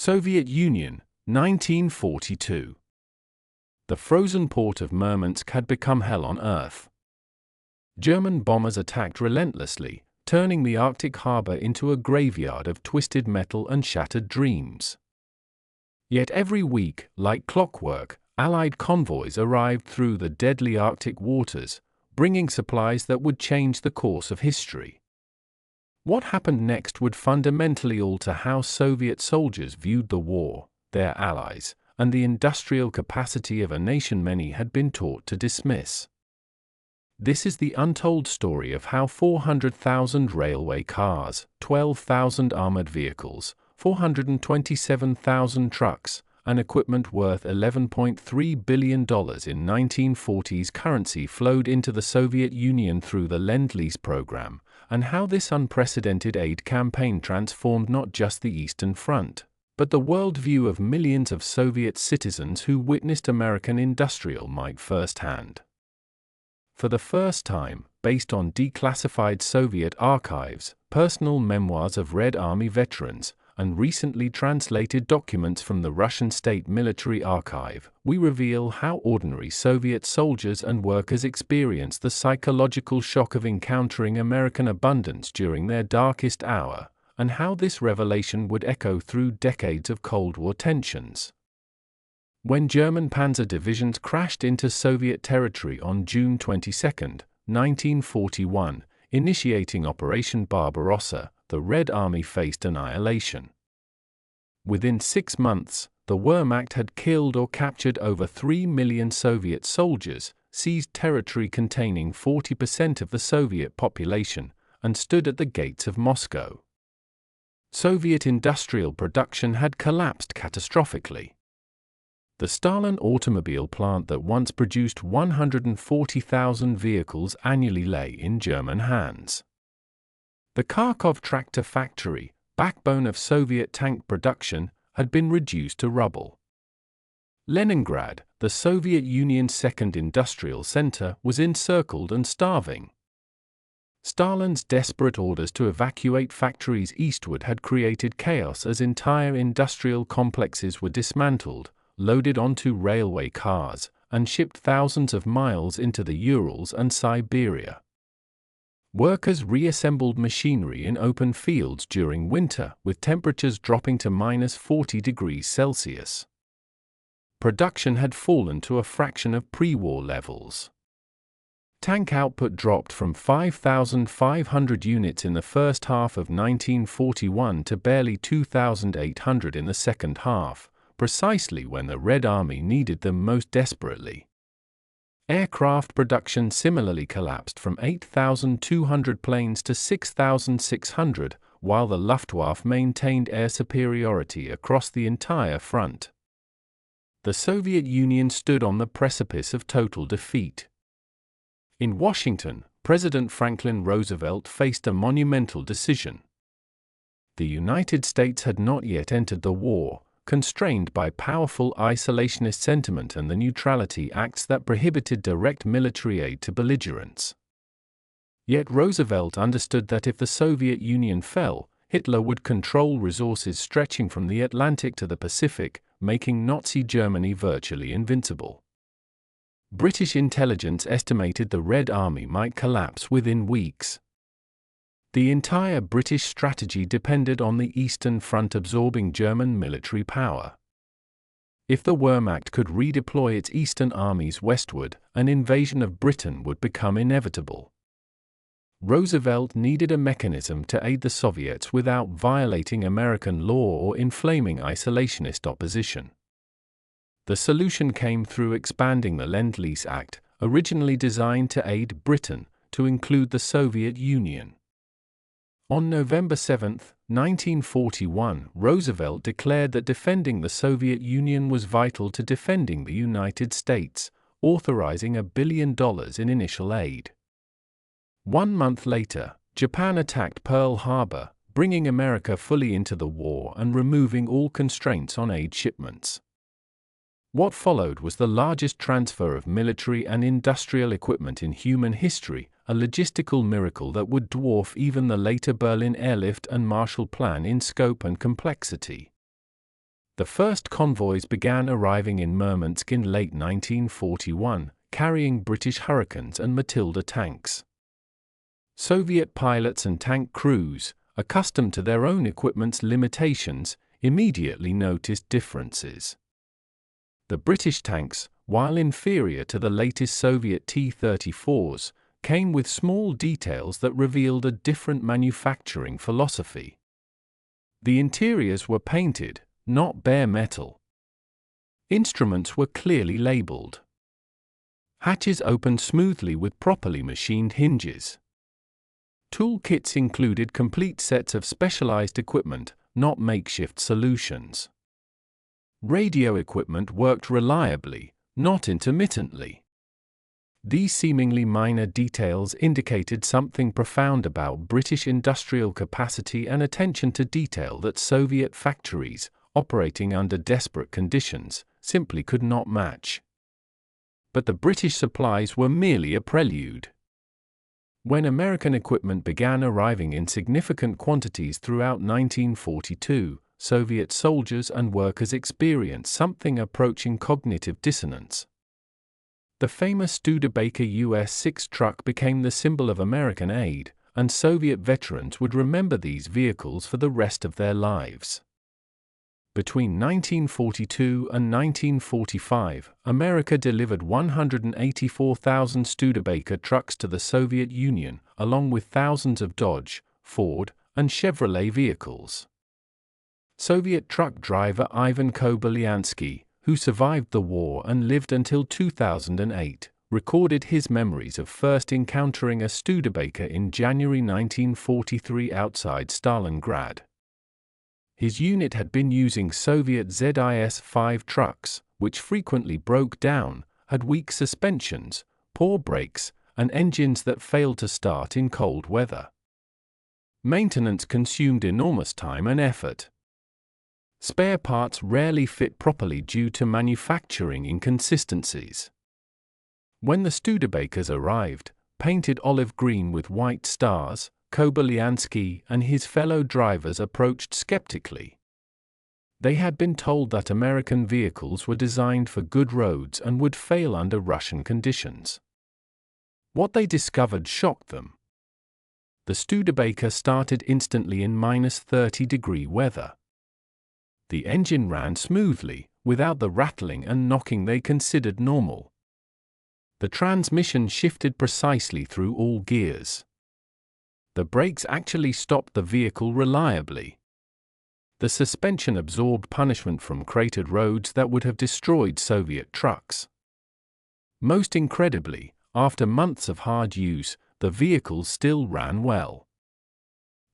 Soviet Union, 1942. The frozen port of Murmansk had become hell on earth. German bombers attacked relentlessly, turning the Arctic harbor into a graveyard of twisted metal and shattered dreams. Yet every week, like clockwork, Allied convoys arrived through the deadly Arctic waters, bringing supplies that would change the course of history. What happened next would fundamentally alter how Soviet soldiers viewed the war, their allies, and the industrial capacity of a nation many had been taught to dismiss. This is the untold story of how 400,000 railway cars, 12,000 armored vehicles, 427,000 trucks, and equipment worth $11.3 billion in 1940s currency flowed into the Soviet Union through the Lend-Lease program, and how this unprecedented aid campaign transformed not just the Eastern Front, but the worldview of millions of Soviet citizens who witnessed American industrial might firsthand. For the first time, based on declassified Soviet archives, personal memoirs of Red Army veterans, and recently translated documents from the Russian State Military Archive, we reveal how ordinary Soviet soldiers and workers experienced the psychological shock of encountering American abundance during their darkest hour, and how this revelation would echo through decades of Cold War tensions. When German panzer divisions crashed into Soviet territory on June 22, 1941, initiating Operation Barbarossa, the Red Army faced annihilation. Within 6 months, the Wehrmacht had killed or captured over 3 million Soviet soldiers, seized territory containing 40% of the Soviet population, and stood at the gates of Moscow. Soviet industrial production had collapsed catastrophically. The Stalin automobile plant that once produced 140,000 vehicles annually lay in German hands. The Kharkov tractor factory, backbone of Soviet tank production, had been reduced to rubble. Leningrad, the Soviet Union's second industrial center, was encircled and starving. Stalin's desperate orders to evacuate factories eastward had created chaos as entire industrial complexes were dismantled, loaded onto railway cars, and shipped thousands of miles into the Urals and Siberia. Workers reassembled machinery in open fields during winter, with temperatures dropping to -40 degrees Celsius. Production had fallen to a fraction of pre-war levels. Tank output dropped from 5,500 units in the first half of 1941 to barely 2,800 in the second half, precisely when the Red Army needed them most desperately. Aircraft production similarly collapsed from 8,200 planes to 6,600, while the Luftwaffe maintained air superiority across the entire front. The Soviet Union stood on the precipice of total defeat. In Washington, President Franklin Roosevelt faced a monumental decision. The United States had not yet entered the war, constrained by powerful isolationist sentiment and the Neutrality Acts that prohibited direct military aid to belligerents. Yet Roosevelt understood that if the Soviet Union fell, Hitler would control resources stretching from the Atlantic to the Pacific, making Nazi Germany virtually invincible. British intelligence estimated the Red Army might collapse within weeks. The entire British strategy depended on the Eastern Front absorbing German military power. If the Wehrmacht could redeploy its eastern armies westward, an invasion of Britain would become inevitable. Roosevelt needed a mechanism to aid the Soviets without violating American law or inflaming isolationist opposition. The solution came through expanding the Lend-Lease Act, originally designed to aid Britain, to include the Soviet Union. On November 7, 1941, Roosevelt declared that defending the Soviet Union was vital to defending the United States, authorizing $1 billion in initial aid. 1 month later, Japan attacked Pearl Harbor, bringing America fully into the war and removing all constraints on aid shipments. What followed was the largest transfer of military and industrial equipment in human history, a logistical miracle that would dwarf even the later Berlin Airlift and Marshall Plan in scope and complexity. The first convoys began arriving in Murmansk in late 1941, carrying British Hurricanes and Matilda tanks. Soviet pilots and tank crews, accustomed to their own equipment's limitations, immediately noticed differences. The British tanks, while inferior to the latest Soviet T-34s, came with small details that revealed a different manufacturing philosophy. The interiors were painted, not bare metal. Instruments were clearly labeled. Hatches opened smoothly with properly machined hinges. Toolkits included complete sets of specialized equipment, not makeshift solutions. Radio equipment worked reliably, not intermittently. These seemingly minor details indicated something profound about British industrial capacity and attention to detail that Soviet factories, operating under desperate conditions, simply could not match. But the British supplies were merely a prelude. When American equipment began arriving in significant quantities throughout 1942, Soviet soldiers and workers experienced something approaching cognitive dissonance. The famous Studebaker US-6 truck became the symbol of American aid, and Soviet veterans would remember these vehicles for the rest of their lives. Between 1942 and 1945, America delivered 184,000 Studebaker trucks to the Soviet Union, along with thousands of Dodge, Ford, and Chevrolet vehicles. Soviet truck driver Ivan Kobyliansky, who survived the war and lived until 2008, recorded his memories of first encountering a Studebaker in January 1943 outside Stalingrad. His unit had been using Soviet ZIS-5 trucks, which frequently broke down, had weak suspensions, poor brakes, and engines that failed to start in cold weather. Maintenance consumed enormous time and effort. Spare parts rarely fit properly due to manufacturing inconsistencies. When the Studebakers arrived, painted olive green with white stars, Kobyliansky and his fellow drivers approached skeptically. They had been told that American vehicles were designed for good roads and would fail under Russian conditions. What they discovered shocked them. The Studebaker started instantly in -30-degree weather. The engine ran smoothly, without the rattling and knocking they considered normal. The transmission shifted precisely through all gears. The brakes actually stopped the vehicle reliably. The suspension absorbed punishment from cratered roads that would have destroyed Soviet trucks. Most incredibly, after months of hard use, the vehicles still ran well.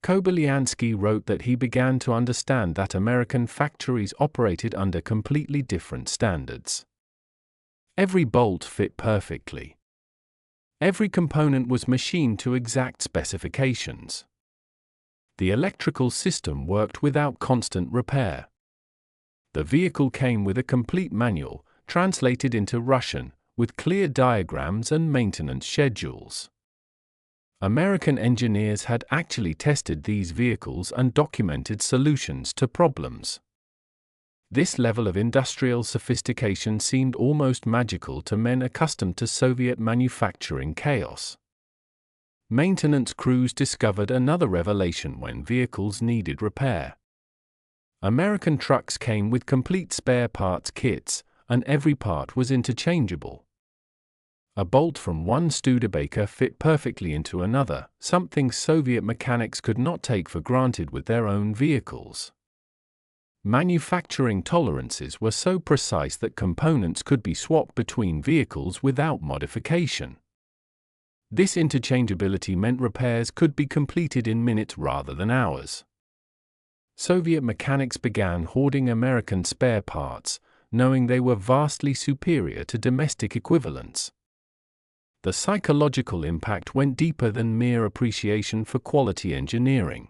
Kobyliansky wrote that he began to understand that American factories operated under completely different standards. Every bolt fit perfectly. Every component was machined to exact specifications. The electrical system worked without constant repair. The vehicle came with a complete manual, translated into Russian, with clear diagrams and maintenance schedules. American engineers had actually tested these vehicles and documented solutions to problems. This level of industrial sophistication seemed almost magical to men accustomed to Soviet manufacturing chaos. Maintenance crews discovered another revelation when vehicles needed repair. American trucks came with complete spare parts kits, and every part was interchangeable. A bolt from one Studebaker fit perfectly into another, something Soviet mechanics could not take for granted with their own vehicles. Manufacturing tolerances were so precise that components could be swapped between vehicles without modification. This interchangeability meant repairs could be completed in minutes rather than hours. Soviet mechanics began hoarding American spare parts, knowing they were vastly superior to domestic equivalents. The psychological impact went deeper than mere appreciation for quality engineering.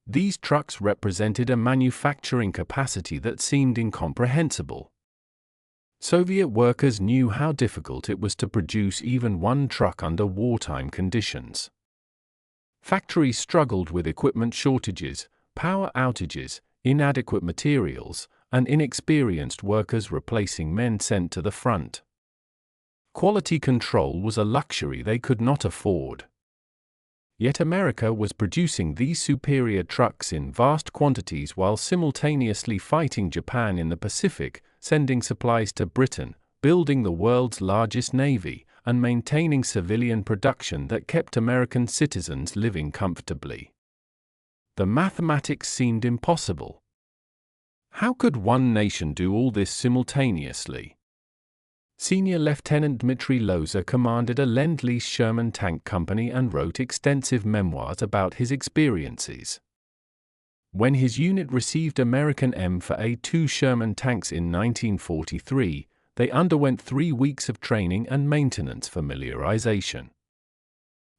These trucks represented a manufacturing capacity that seemed incomprehensible. Soviet workers knew how difficult it was to produce even one truck under wartime conditions. Factories struggled with equipment shortages, power outages, inadequate materials, and inexperienced workers replacing men sent to the front. Quality control was a luxury they could not afford. Yet America was producing these superior trucks in vast quantities while simultaneously fighting Japan in the Pacific, sending supplies to Britain, building the world's largest navy, and maintaining civilian production that kept American citizens living comfortably. The mathematics seemed impossible. How could one nation do all this simultaneously? Senior Lieutenant Dmitry Loza commanded a Lend-Lease Sherman tank company and wrote extensive memoirs about his experiences. When his unit received American M4A2 Sherman tanks in 1943, they underwent 3 weeks of training and maintenance familiarization.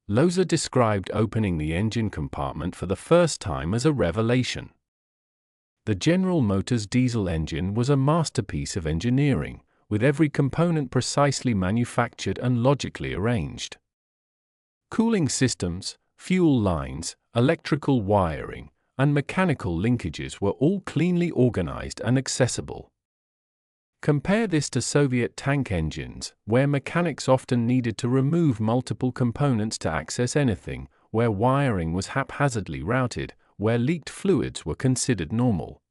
Loza described opening the engine compartment for the first time as a revelation. The General Motors diesel engine was a masterpiece of engineering, with every component precisely manufactured and logically arranged. Cooling systems, fuel lines, electrical wiring, and mechanical linkages were all cleanly organized and accessible. Compare this to Soviet tank engines, where mechanics often needed to remove multiple components to access anything, where wiring was haphazardly routed, where leaked fluids were considered normal.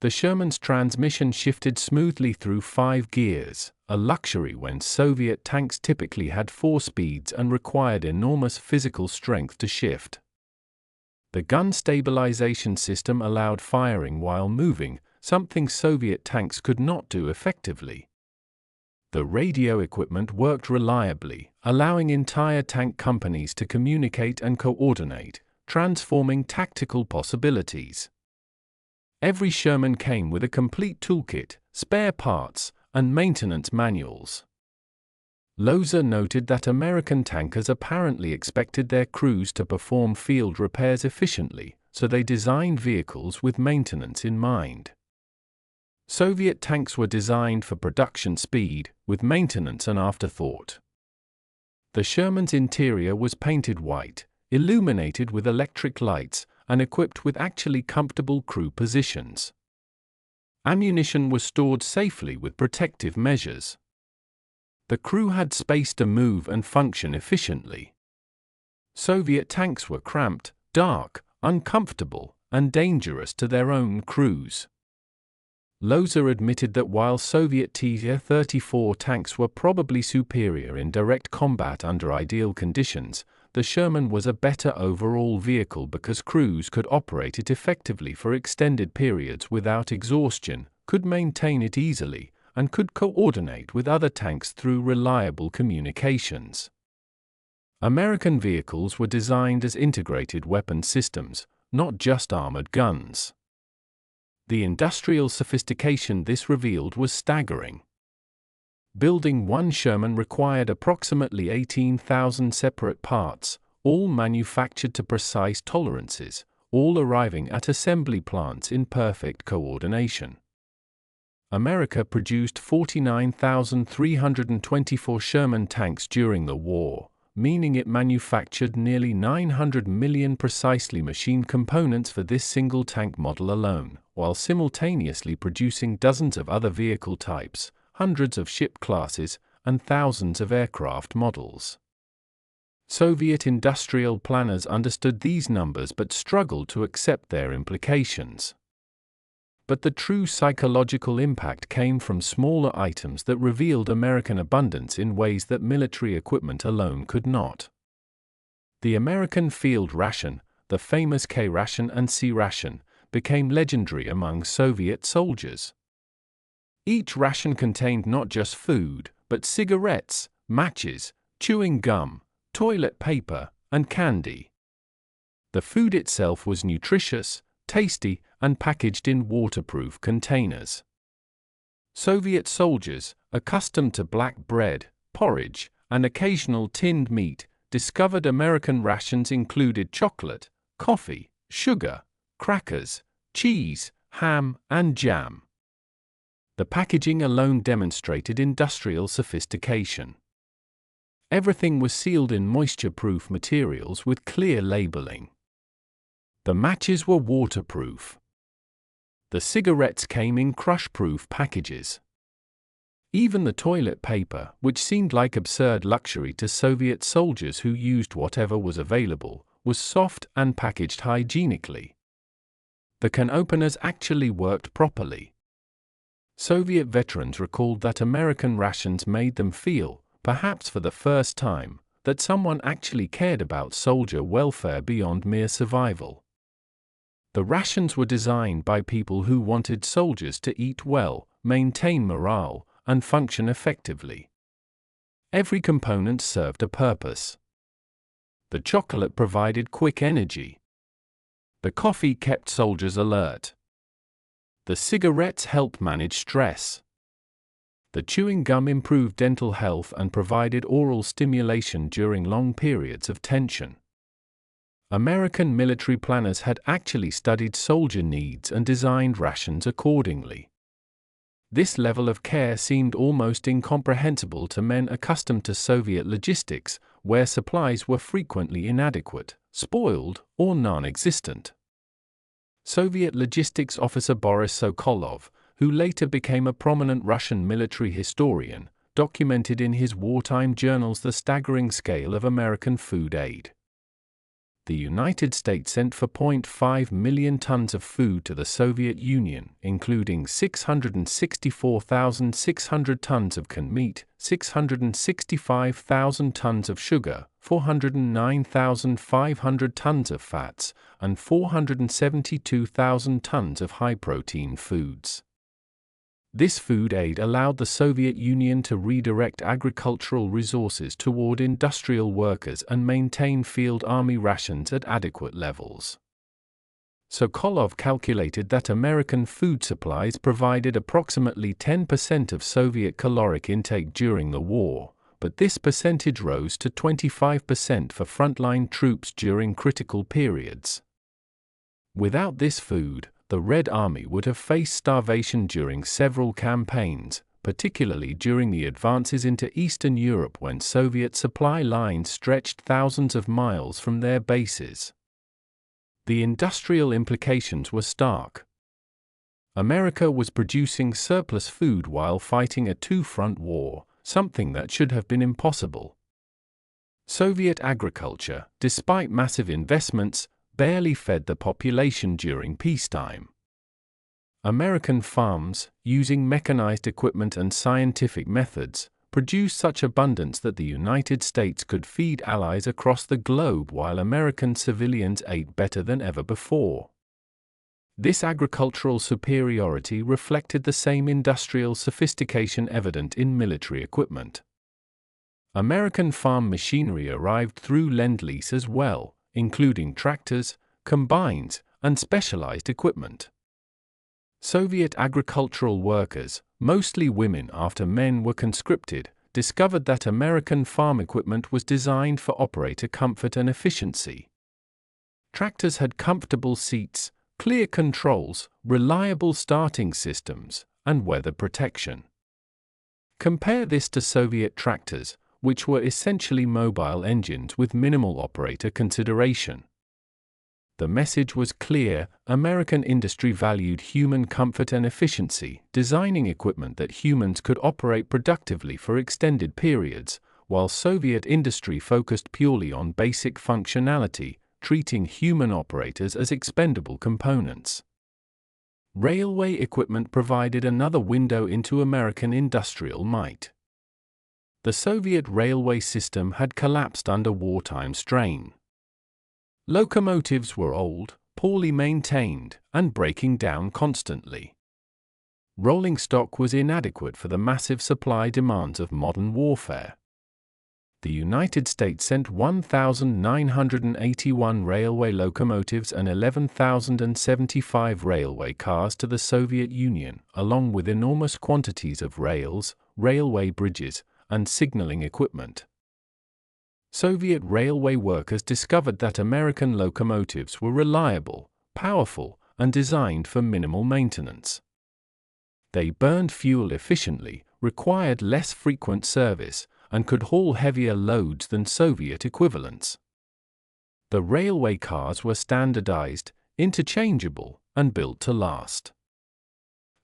The Sherman's transmission shifted smoothly through 5 gears, a luxury when Soviet tanks typically had 4 speeds and required enormous physical strength to shift. The gun stabilization system allowed firing while moving, something Soviet tanks could not do effectively. The radio equipment worked reliably, allowing entire tank companies to communicate and coordinate, transforming tactical possibilities. Every Sherman came with a complete toolkit, spare parts, and maintenance manuals. Loza noted that American tankers apparently expected their crews to perform field repairs efficiently, so they designed vehicles with maintenance in mind. Soviet tanks were designed for production speed, with maintenance an afterthought. The Sherman's interior was painted white, illuminated with electric lights, and equipped with actually comfortable crew positions. Ammunition was stored safely with protective measures. The crew had space to move and function efficiently. Soviet tanks were cramped, dark, uncomfortable, and dangerous to their own crews. Loza admitted that while Soviet T-34 tanks were probably superior in direct combat under ideal conditions, the Sherman was a better overall vehicle because crews could operate it effectively for extended periods without exhaustion, could maintain it easily, and could coordinate with other tanks through reliable communications. American vehicles were designed as integrated weapon systems, not just armored guns. The industrial sophistication this revealed was staggering. Building one Sherman required approximately 18,000 separate parts, all manufactured to precise tolerances, all arriving at assembly plants in perfect coordination. America produced 49,324 Sherman tanks during the war, meaning it manufactured nearly 900 million precisely machined components for this single tank model alone, while simultaneously producing dozens of other vehicle types, hundreds of ship classes, and thousands of aircraft models. Soviet industrial planners understood these numbers but struggled to accept their implications. But the true psychological impact came from smaller items that revealed American abundance in ways that military equipment alone could not. The American field ration, the famous K ration and C ration, became legendary among Soviet soldiers. Each ration contained not just food, but cigarettes, matches, chewing gum, toilet paper, and candy. The food itself was nutritious, tasty, and packaged in waterproof containers. Soviet soldiers, accustomed to black bread, porridge, and occasional tinned meat, discovered American rations included chocolate, coffee, sugar, crackers, cheese, ham, and jam. The packaging alone demonstrated industrial sophistication. Everything was sealed in moisture-proof materials with clear labeling. The matches were waterproof. The cigarettes came in crush-proof packages. Even the toilet paper, which seemed like absurd luxury to Soviet soldiers who used whatever was available, was soft and packaged hygienically. The can openers actually worked properly. Soviet veterans recalled that American rations made them feel, perhaps for the first time, that someone actually cared about soldier welfare beyond mere survival. The rations were designed by people who wanted soldiers to eat well, maintain morale, and function effectively. Every component served a purpose. The chocolate provided quick energy. The coffee kept soldiers alert. The cigarettes helped manage stress. The chewing gum improved dental health and provided oral stimulation during long periods of tension. American military planners had actually studied soldier needs and designed rations accordingly. This level of care seemed almost incomprehensible to men accustomed to Soviet logistics, where supplies were frequently inadequate, spoiled, or non-existent. Soviet logistics officer Boris Sokolov, who later became a prominent Russian military historian, documented in his wartime journals the staggering scale of American food aid. The United States sent 4.5 million tons of food to the Soviet Union, including 664,600 tons of canned meat, 665,000 tons of sugar, 409,500 tons of fats, and 472,000 tons of high-protein foods. This food aid allowed the Soviet Union to redirect agricultural resources toward industrial workers and maintain field army rations at adequate levels. Sokolov calculated that American food supplies provided approximately 10% of Soviet caloric intake during the war, but this percentage rose to 25% for frontline troops during critical periods. Without this food, the Red Army would have faced starvation during several campaigns, particularly during the advances into Eastern Europe when Soviet supply lines stretched thousands of miles from their bases. The industrial implications were stark. America was producing surplus food while fighting a two-front war, something that should have been impossible. Soviet agriculture, despite massive investments, barely fed the population during peacetime. American farms, using mechanized equipment and scientific methods, produced such abundance that the United States could feed allies across the globe while American civilians ate better than ever before. This agricultural superiority reflected the same industrial sophistication evident in military equipment. American farm machinery arrived through Lend-Lease as well, including tractors, combines, and specialized equipment. Soviet agricultural workers, mostly women after men were conscripted, discovered that American farm equipment was designed for operator comfort and efficiency. Tractors had comfortable seats, clear controls, reliable starting systems, and weather protection. Compare this to Soviet tractors, which were essentially mobile engines with minimal operator consideration. The message was clear: American industry valued human comfort and efficiency, designing equipment that humans could operate productively for extended periods, while Soviet industry focused purely on basic functionality, treating human operators as expendable components. Railway equipment provided another window into American industrial might. The Soviet railway system had collapsed under wartime strain. Locomotives were old, poorly maintained, and breaking down constantly. Rolling stock was inadequate for the massive supply demands of modern warfare. The United States sent 1,981 railway locomotives and 11,075 railway cars to the Soviet Union, along with enormous quantities of rails, railway bridges, and signaling equipment. Soviet railway workers discovered that American locomotives were reliable, powerful, and designed for minimal maintenance. They burned fuel efficiently, required less frequent service, and could haul heavier loads than Soviet equivalents. The railway cars were standardized, interchangeable, and built to last.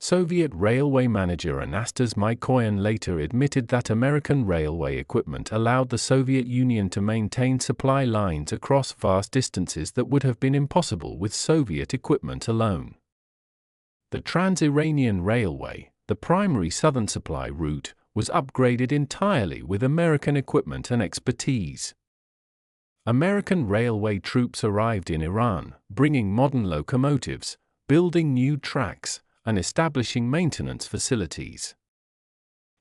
Soviet railway manager Anastas Mikoyan later admitted that American railway equipment allowed the Soviet Union to maintain supply lines across vast distances that would have been impossible with Soviet equipment alone. The Trans-Iranian Railway, the primary southern supply route, was upgraded entirely with American equipment and expertise. American railway troops arrived in Iran, bringing modern locomotives, building new tracks, and establishing maintenance facilities.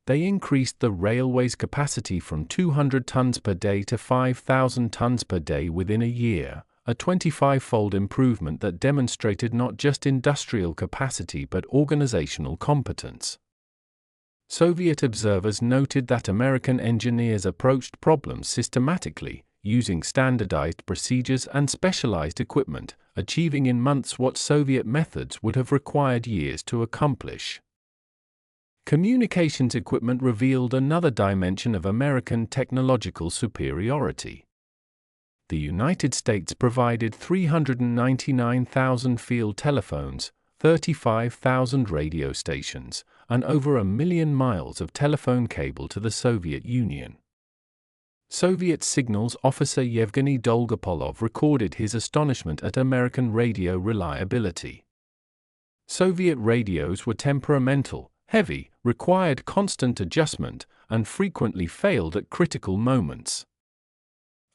They increased the railway's capacity from 200 tons per day to 5,000 tons per day within a year, a 25-fold improvement that demonstrated not just industrial capacity but organizational competence. Soviet observers noted that American engineers approached problems systematically, using standardized procedures and specialized equipment, achieving in months what Soviet methods would have required years to accomplish. Communications equipment revealed another dimension of American technological superiority. The United States provided 399,000 field telephones, 35,000 radio stations, and over 1 million miles of telephone cable to the Soviet Union. Soviet signals officer Yevgeny Dolgopolov recorded his astonishment at American radio reliability. Soviet radios were temperamental, heavy, required constant adjustment, and frequently failed at critical moments.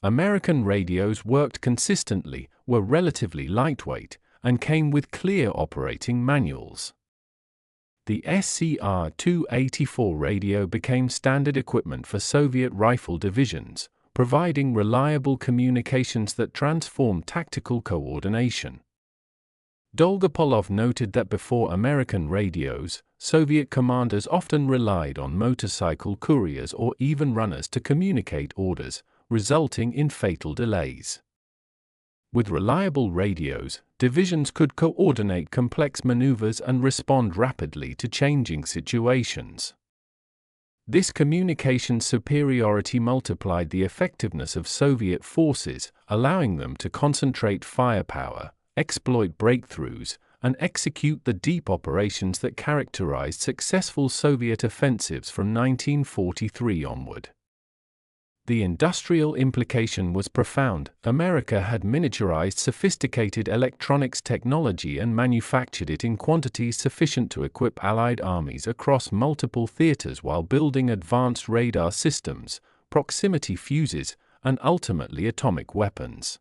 American radios worked consistently, were relatively lightweight, and came with clear operating manuals. The SCR-284 radio became standard equipment for Soviet rifle divisions, providing reliable communications that transformed tactical coordination. Dolgopolov noted that before American radios, Soviet commanders often relied on motorcycle couriers or even runners to communicate orders, resulting in fatal delays. With reliable radios, divisions could coordinate complex maneuvers and respond rapidly to changing situations. This communication superiority multiplied the effectiveness of Soviet forces, allowing them to concentrate firepower, exploit breakthroughs, and execute the deep operations that characterized successful Soviet offensives from 1943 onward. The industrial implication was profound. America had miniaturized sophisticated electronics technology and manufactured it in quantities sufficient to equip Allied armies across multiple theaters while building advanced radar systems, proximity fuses, and ultimately atomic weapons.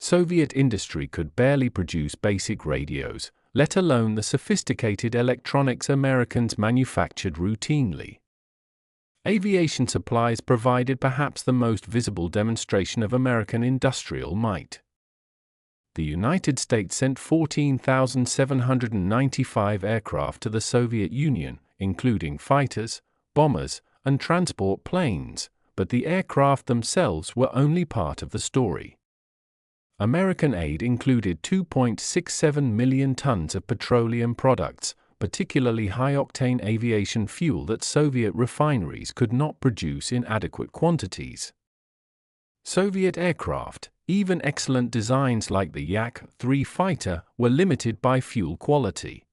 Soviet industry could barely produce basic radios, let alone the sophisticated electronics Americans manufactured routinely. Aviation supplies provided perhaps the most visible demonstration of American industrial might. The United States sent 14,795 aircraft to the Soviet Union, including fighters, bombers, and transport planes, but the aircraft themselves were only part of the story. American aid included 2.67 million tons of petroleum products, particularly high-octane aviation fuel that Soviet refineries could not produce in adequate quantities. Soviet aircraft, even excellent designs like the Yak-3 fighter, were limited by fuel quality.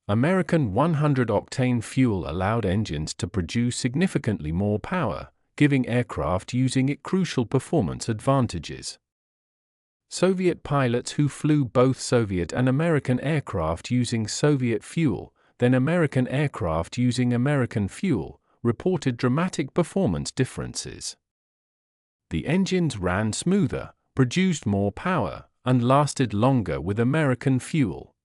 American 100-octane fuel allowed engines to produce significantly more power, giving aircraft using it crucial performance advantages. Soviet pilots who flew both Soviet and American aircraft using Soviet fuel, then American aircraft using American fuel, reported dramatic performance differences. The engines ran smoother, produced more power, and lasted longer with American fuel.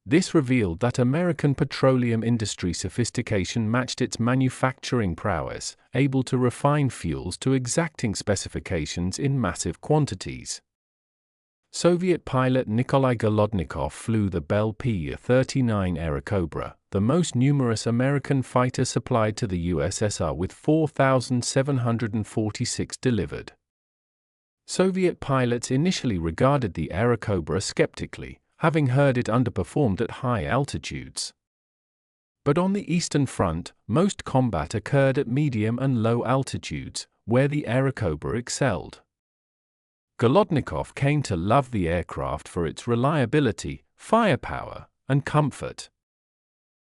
This revealed that American petroleum industry sophistication matched its manufacturing prowess, able to refine fuels to exacting specifications in massive quantities. Soviet pilot Nikolai Golodnikov flew the Bell P-39 Airacobra, the most numerous American fighter supplied to the USSR, with 4,746 delivered. Soviet pilots initially regarded the Airacobra skeptically, having heard it underperformed at high altitudes. But on the Eastern Front, most combat occurred at medium and low altitudes, where the Airacobra excelled. Golodnikov came to love the aircraft for its reliability, firepower, and comfort.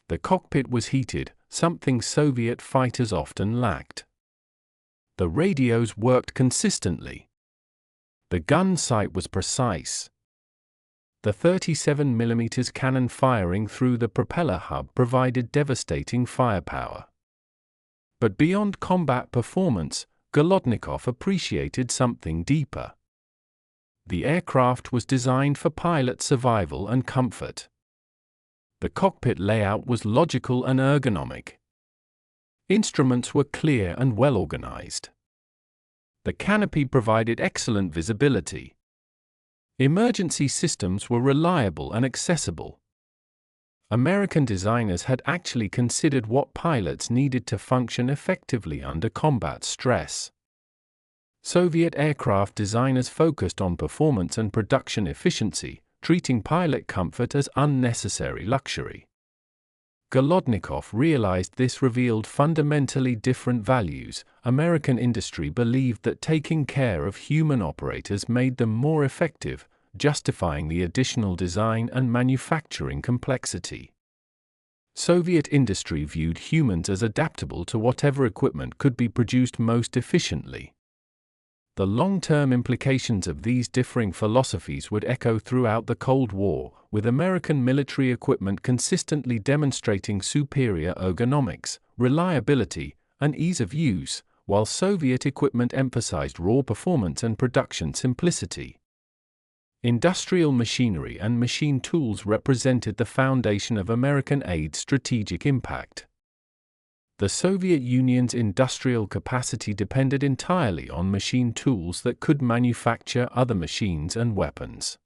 The cockpit was heated, something Soviet fighters often lacked. The radios worked consistently. The gun sight was precise. The 37mm cannon firing through the propeller hub provided devastating firepower. But beyond combat performance, Golodnikov appreciated something deeper. The aircraft was designed for pilot survival and comfort. The cockpit layout was logical and ergonomic. Instruments were clear and well organized. The canopy provided excellent visibility. Emergency systems were reliable and accessible. American designers had actually considered what pilots needed to function effectively under combat stress. Soviet aircraft designers focused on performance and production efficiency, treating pilot comfort as unnecessary luxury. Golodnikov realized this revealed fundamentally different values. American industry believed that taking care of human operators made them more effective, justifying the additional design and manufacturing complexity. Soviet industry viewed humans as adaptable to whatever equipment could be produced most efficiently. The long-term implications of these differing philosophies would echo throughout the Cold War, with American military equipment consistently demonstrating superior ergonomics, reliability, and ease of use, while Soviet equipment emphasized raw performance and production simplicity. Industrial machinery and machine tools represented the foundation of American aid's strategic impact. The Soviet Union's industrial capacity depended entirely on machine tools that could manufacture other machines and weapons.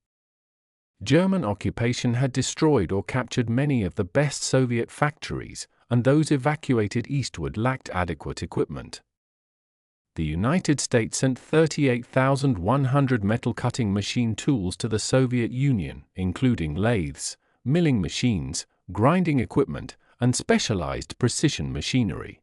German occupation had destroyed or captured many of the best Soviet factories, and those evacuated eastward lacked adequate equipment. The United States sent 38,100 metal-cutting machine tools to the Soviet Union, including lathes, milling machines, grinding equipment, and specialized precision machinery.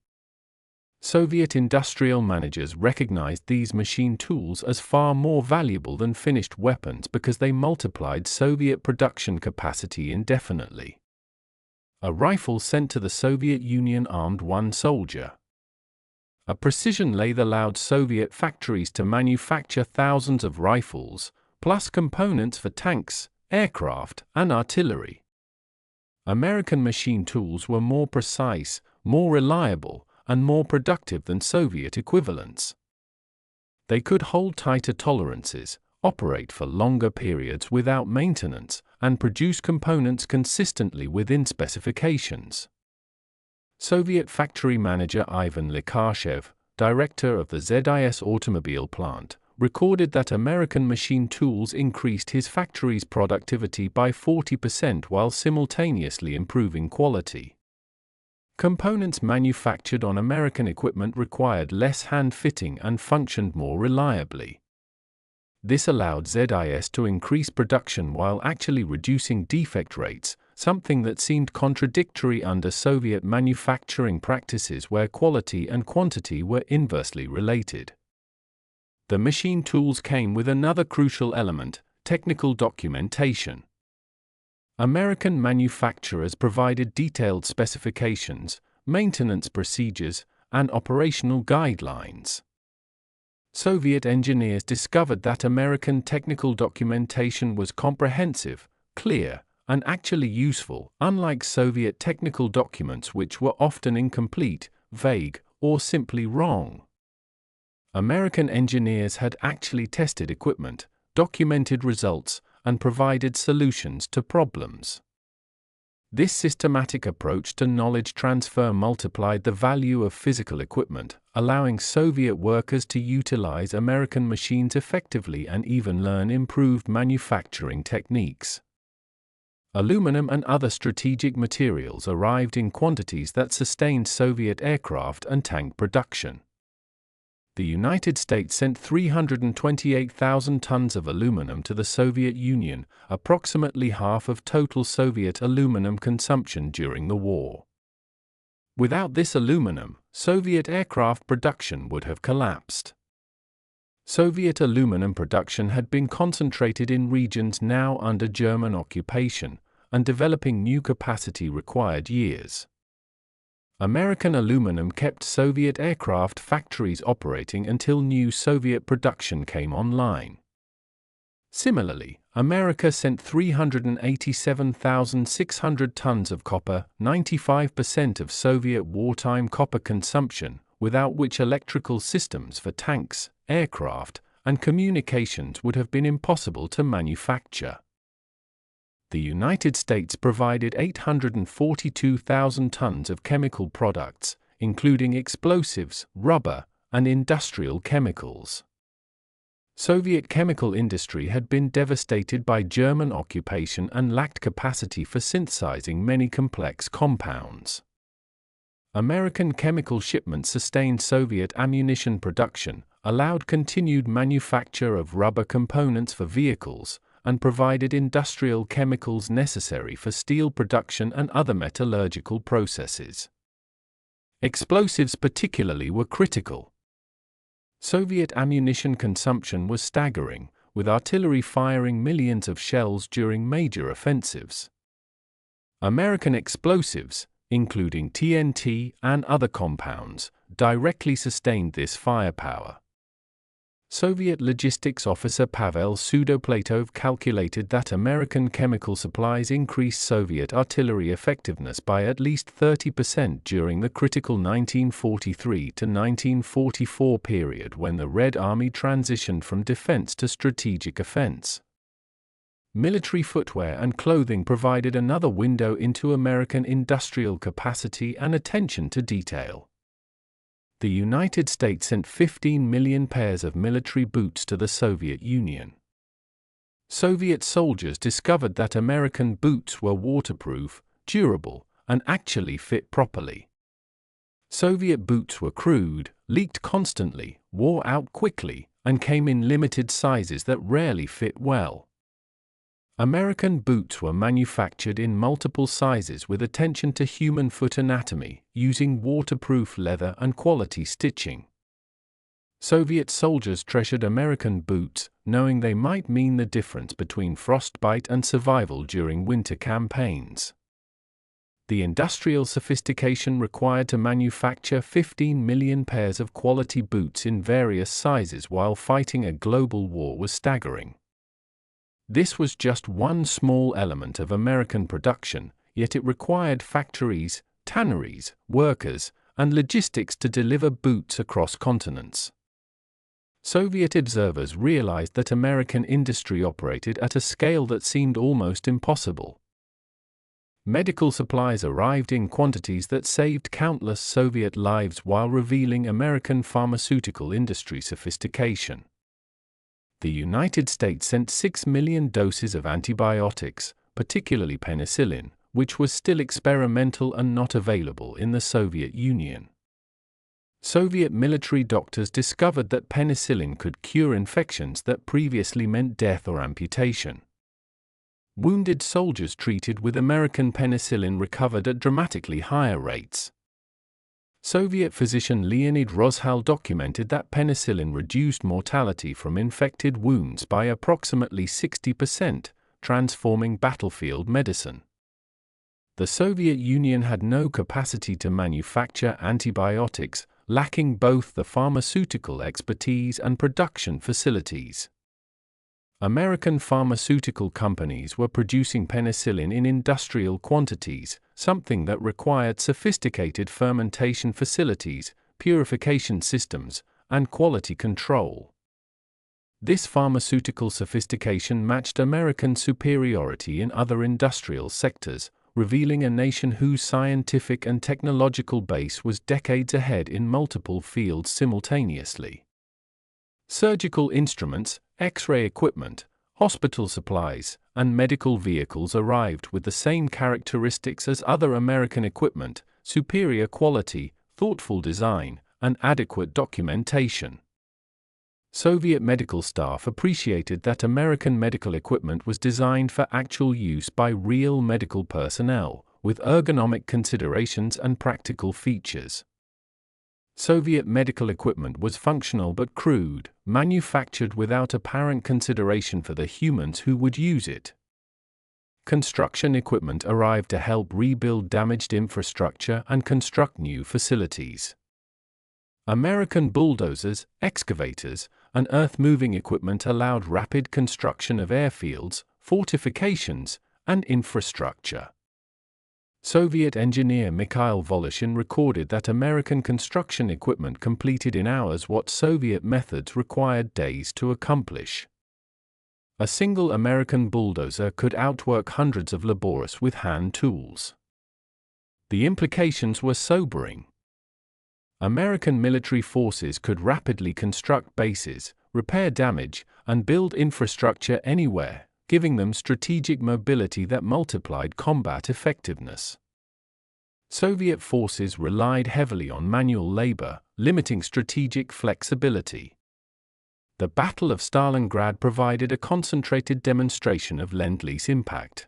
Soviet industrial managers recognized these machine tools as far more valuable than finished weapons because they multiplied Soviet production capacity indefinitely. A rifle sent to the Soviet Union armed one soldier. A precision lathe allowed Soviet factories to manufacture thousands of rifles, plus components for tanks, aircraft, and artillery. American machine tools were more precise, more reliable, and more productive than Soviet equivalents. They could hold tighter tolerances, operate for longer periods without maintenance, and produce components consistently within specifications. Soviet factory manager Ivan Likashev, director of the ZIS automobile plant, recorded that American machine tools increased his factory's productivity by 40% while simultaneously improving quality. Components manufactured on American equipment required less hand-fitting and functioned more reliably. This allowed ZIS to increase production while actually reducing defect rates, something that seemed contradictory under Soviet manufacturing practices where quality and quantity were inversely related. The machine tools came with another crucial element: technical documentation. American manufacturers provided detailed specifications, maintenance procedures, and operational guidelines. Soviet engineers discovered that American technical documentation was comprehensive, clear, and actually useful, unlike Soviet technical documents which were often incomplete, vague, or simply wrong. American engineers had actually tested equipment, documented results, and provided solutions to problems. This systematic approach to knowledge transfer multiplied the value of physical equipment, allowing Soviet workers to utilize American machines effectively and even learn improved manufacturing techniques. Aluminum and other strategic materials arrived in quantities that sustained Soviet aircraft and tank production. The United States sent 328,000 tons of aluminum to the Soviet Union, approximately half of total Soviet aluminum consumption during the war. Without this aluminum, Soviet aircraft production would have collapsed. Soviet aluminum production had been concentrated in regions now under German occupation, and developing new capacity required years. American aluminum kept Soviet aircraft factories operating until new Soviet production came online. Similarly, America sent 387,600 tons of copper, 95% of Soviet wartime copper consumption, without which electrical systems for tanks, aircraft, and communications would have been impossible to manufacture. The United States provided 842,000 tons of chemical products, including explosives, rubber, and industrial chemicals. Soviet chemical industry had been devastated by German occupation and lacked capacity for synthesizing many complex compounds. American chemical shipments sustained Soviet ammunition production, allowed continued manufacture of rubber components for vehicles, and provided industrial chemicals necessary for steel production and other metallurgical processes. Explosives particularly were critical. Soviet ammunition consumption was staggering, with artillery firing millions of shells during major offensives. American explosives, including TNT and other compounds, directly sustained this firepower. Soviet logistics officer Pavel Sudoplatov calculated that American chemical supplies increased Soviet artillery effectiveness by at least 30% during the critical 1943 to 1944 period when the Red Army transitioned from defense to strategic offense. Military footwear and clothing provided another window into American industrial capacity and attention to detail. The United States sent 15 million pairs of military boots to the Soviet Union. Soviet soldiers discovered that American boots were waterproof, durable, and actually fit properly. Soviet boots were crude, leaked constantly, wore out quickly, and came in limited sizes that rarely fit well. American boots were manufactured in multiple sizes with attention to human foot anatomy, using waterproof leather and quality stitching. Soviet soldiers treasured American boots, knowing they might mean the difference between frostbite and survival during winter campaigns. The industrial sophistication required to manufacture 15 million pairs of quality boots in various sizes while fighting a global war was staggering. This was just one small element of American production, yet it required factories, tanneries, workers, and logistics to deliver boots across continents. Soviet observers realized that American industry operated at a scale that seemed almost impossible. Medical supplies arrived in quantities that saved countless Soviet lives while revealing American pharmaceutical industry sophistication. The United States sent 6 million doses of antibiotics, particularly penicillin, which was still experimental and not available in the Soviet Union. Soviet military doctors discovered that penicillin could cure infections that previously meant death or amputation. Wounded soldiers treated with American penicillin recovered at dramatically higher rates. Soviet physician Leonid Rozhal documented that penicillin reduced mortality from infected wounds by approximately 60%, transforming battlefield medicine. The Soviet Union had no capacity to manufacture antibiotics, lacking both the pharmaceutical expertise and production facilities. American pharmaceutical companies were producing penicillin in industrial quantities, something that required sophisticated fermentation facilities, purification systems, and quality control. This pharmaceutical sophistication matched American superiority in other industrial sectors, revealing a nation whose scientific and technological base was decades ahead in multiple fields simultaneously. Surgical instruments, X-ray equipment, hospital supplies, and medical vehicles arrived with the same characteristics as other American equipment: superior quality, thoughtful design, and adequate documentation. Soviet medical staff appreciated that American medical equipment was designed for actual use by real medical personnel, with ergonomic considerations and practical features. Soviet medical equipment was functional but crude, manufactured without apparent consideration for the humans who would use it. construction equipment arrived to help rebuild damaged infrastructure and construct new facilities. American bulldozers, excavators, and earth-moving equipment allowed rapid construction of airfields, fortifications, and infrastructure. Soviet engineer Mikhail Voloshin recorded that American construction equipment completed in hours what Soviet methods required days to accomplish. A single American bulldozer could outwork hundreds of laborers with hand tools. The implications were sobering. American military forces could rapidly construct bases, repair damage, and build infrastructure anywhere, giving them strategic mobility that multiplied combat effectiveness. Soviet forces relied heavily on manual labor, limiting strategic flexibility. The Battle of Stalingrad provided a concentrated demonstration of Lend-Lease impact.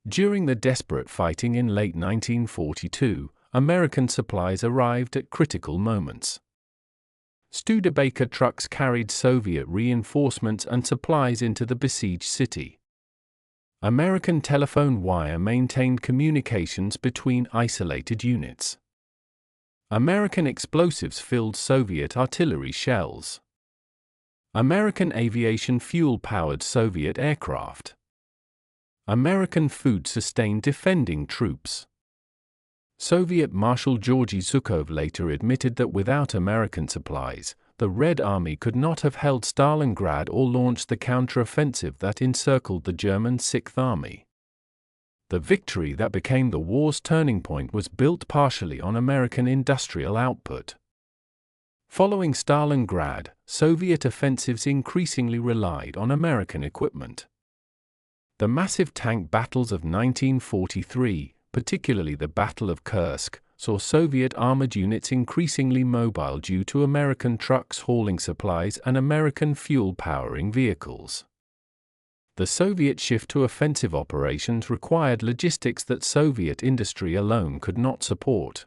During the desperate fighting in late 1942, American supplies arrived at critical moments. Studebaker trucks carried Soviet reinforcements and supplies into the besieged city. American telephone wire maintained communications between isolated units. American explosives filled Soviet artillery shells. American aviation fuel-powered Soviet aircraft. American food sustained defending troops. Soviet Marshal Georgy Zhukov later admitted that without American supplies, the Red Army could not have held Stalingrad or launched the counteroffensive that encircled the German Sixth Army. The victory that became the war's turning point was built partially on American industrial output. Following Stalingrad, Soviet offensives increasingly relied on American equipment. The massive tank battles of 1943, particularly the Battle of Kursk, saw Soviet armored units increasingly mobile due to American trucks hauling supplies and American fuel powering vehicles. The Soviet shift to offensive operations required logistics that Soviet industry alone could not support.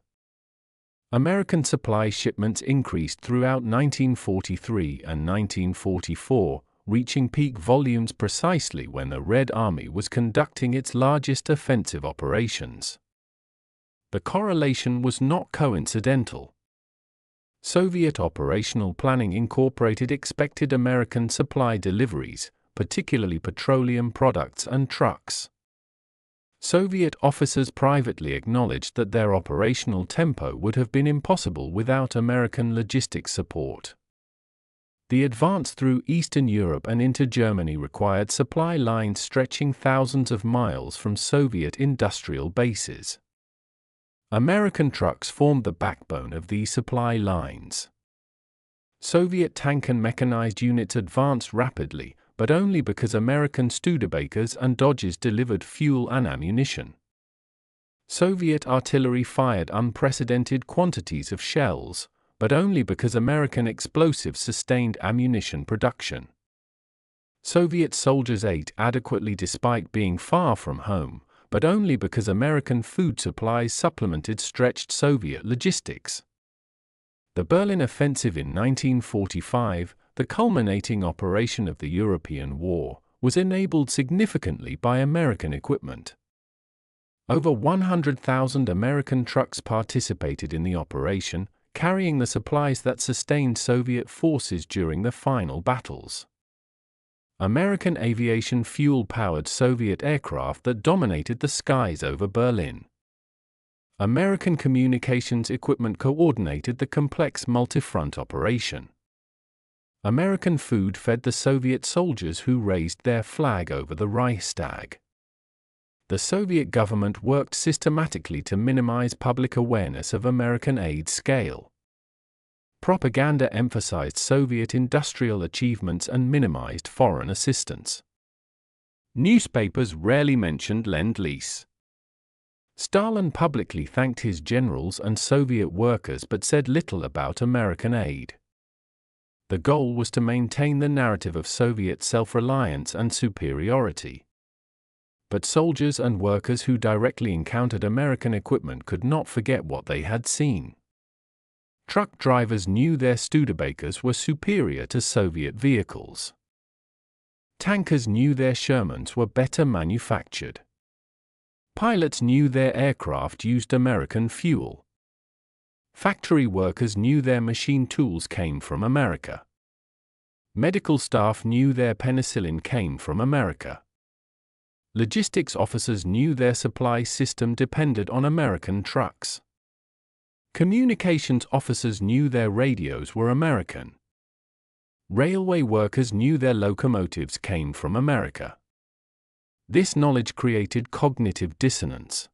American supply shipments increased throughout 1943 and 1944, reaching peak volumes precisely when the Red Army was conducting its largest offensive operations. The correlation was not coincidental. Soviet operational planning incorporated expected American supply deliveries, particularly petroleum products and trucks. Soviet officers privately acknowledged that their operational tempo would have been impossible without American logistics support. The advance through Eastern Europe and into Germany required supply lines stretching thousands of miles from Soviet industrial bases. American trucks formed the backbone of these supply lines. Soviet tank and mechanized units advanced rapidly, but only because American Studebakers and Dodges delivered fuel and ammunition. Soviet artillery fired unprecedented quantities of shells, but only because American explosives sustained ammunition production. Soviet soldiers ate adequately despite being far from home, but only because American food supplies supplemented stretched Soviet logistics. The Berlin Offensive in 1945, the culminating operation of the European War, was enabled significantly by American equipment. Over 100,000 American trucks participated in the operation, carrying the supplies that sustained Soviet forces during the final battles. American aviation fuel-powered Soviet aircraft that dominated the skies over Berlin. American communications equipment coordinated the complex multi-front operation. American food fed the Soviet soldiers who raised their flag over the Reichstag. The Soviet government worked systematically to minimize public awareness of American aid scale. Propaganda emphasized Soviet industrial achievements and minimized foreign assistance. Newspapers rarely mentioned Lend-Lease. Stalin publicly thanked his generals and Soviet workers but said little about American aid. The goal was to maintain the narrative of Soviet self-reliance and superiority. But soldiers and workers who directly encountered American equipment could not forget what they had seen. Truck drivers knew their Studebakers were superior to Soviet vehicles. Tankers knew their Shermans were better manufactured. Pilots knew their aircraft used American fuel. Factory workers knew their machine tools came from America. Medical staff knew their penicillin came from America. Logistics officers knew their supply system depended on American trucks. Communications officers knew their radios were American. Railway workers knew their locomotives came from America. This knowledge created cognitive dissonance.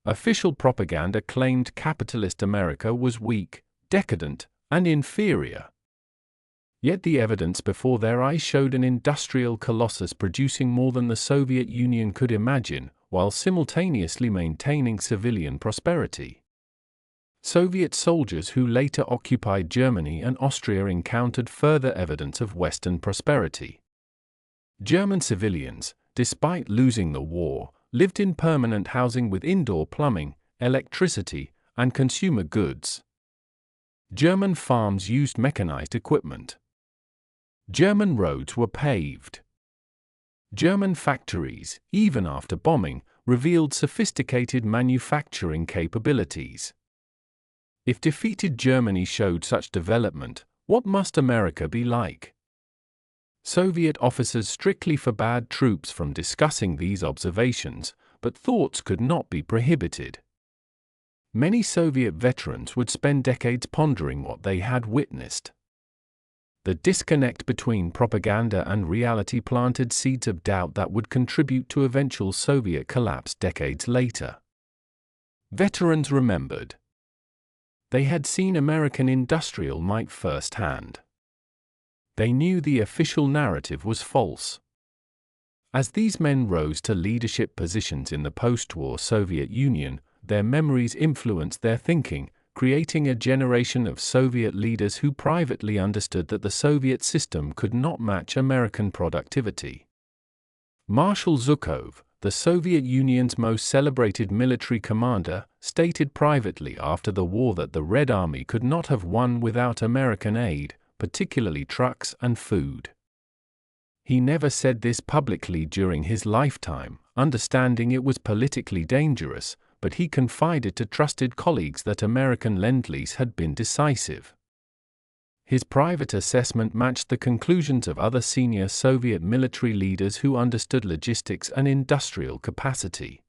Official propaganda claimed capitalist America was weak, decadent, and inferior. Yet the evidence before their eyes showed an industrial colossus producing more than the Soviet Union could imagine, while simultaneously maintaining civilian prosperity. Soviet soldiers who later occupied Germany and Austria encountered further evidence of Western prosperity. German civilians, despite losing the war, lived in permanent housing with indoor plumbing, electricity, and consumer goods. German farms used mechanized equipment. German roads were paved. German factories, even after bombing, revealed sophisticated manufacturing capabilities. If defeated Germany showed such development, what must America be like? Soviet officers strictly forbade troops from discussing these observations, but thoughts could not be prohibited. Many Soviet veterans would spend decades pondering what they had witnessed. The disconnect between propaganda and reality planted seeds of doubt that would contribute to eventual Soviet collapse decades later. Veterans remembered. They had seen American industrial might firsthand. They knew the official narrative was false. As these men rose to leadership positions in the post-war Soviet Union, their memories influenced their thinking, creating a generation of Soviet leaders who privately understood that the Soviet system could not match American productivity. Marshal Zhukov, the Soviet Union's most celebrated military commander, stated privately after the war that the Red Army could not have won without American aid, particularly trucks and food. He never said this publicly during his lifetime, understanding it was politically dangerous, but he confided to trusted colleagues that American Lend-Lease had been decisive. His private assessment matched the conclusions of other senior Soviet military leaders who understood logistics and industrial capacity.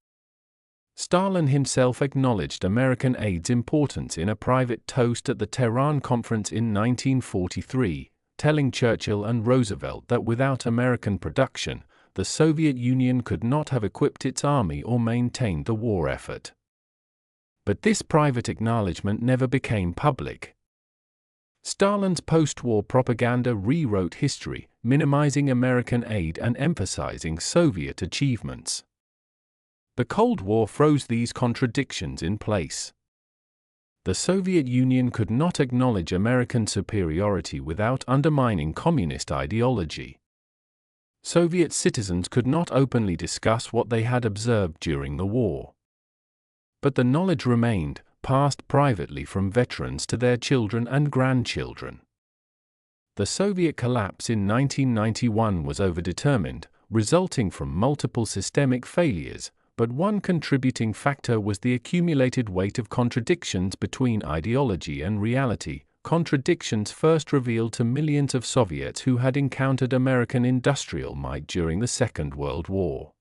Stalin himself acknowledged American aid's importance in a private toast at the Tehran Conference in 1943, telling Churchill and Roosevelt that without American production, the Soviet Union could not have equipped its army or maintained the war effort. But this private acknowledgement never became public. Stalin's post-war propaganda rewrote history, minimizing American aid and emphasizing Soviet achievements. The Cold War froze these contradictions in place. The Soviet Union could not acknowledge American superiority without undermining communist ideology. Soviet citizens could not openly discuss what they had observed during the war. But the knowledge remained, passed privately from veterans to their children and grandchildren. The Soviet collapse in 1991 was overdetermined, resulting from multiple systemic failures, but one contributing factor was the accumulated weight of contradictions between ideology and reality, contradictions first revealed to millions of Soviets who had encountered American industrial might during the Second World War.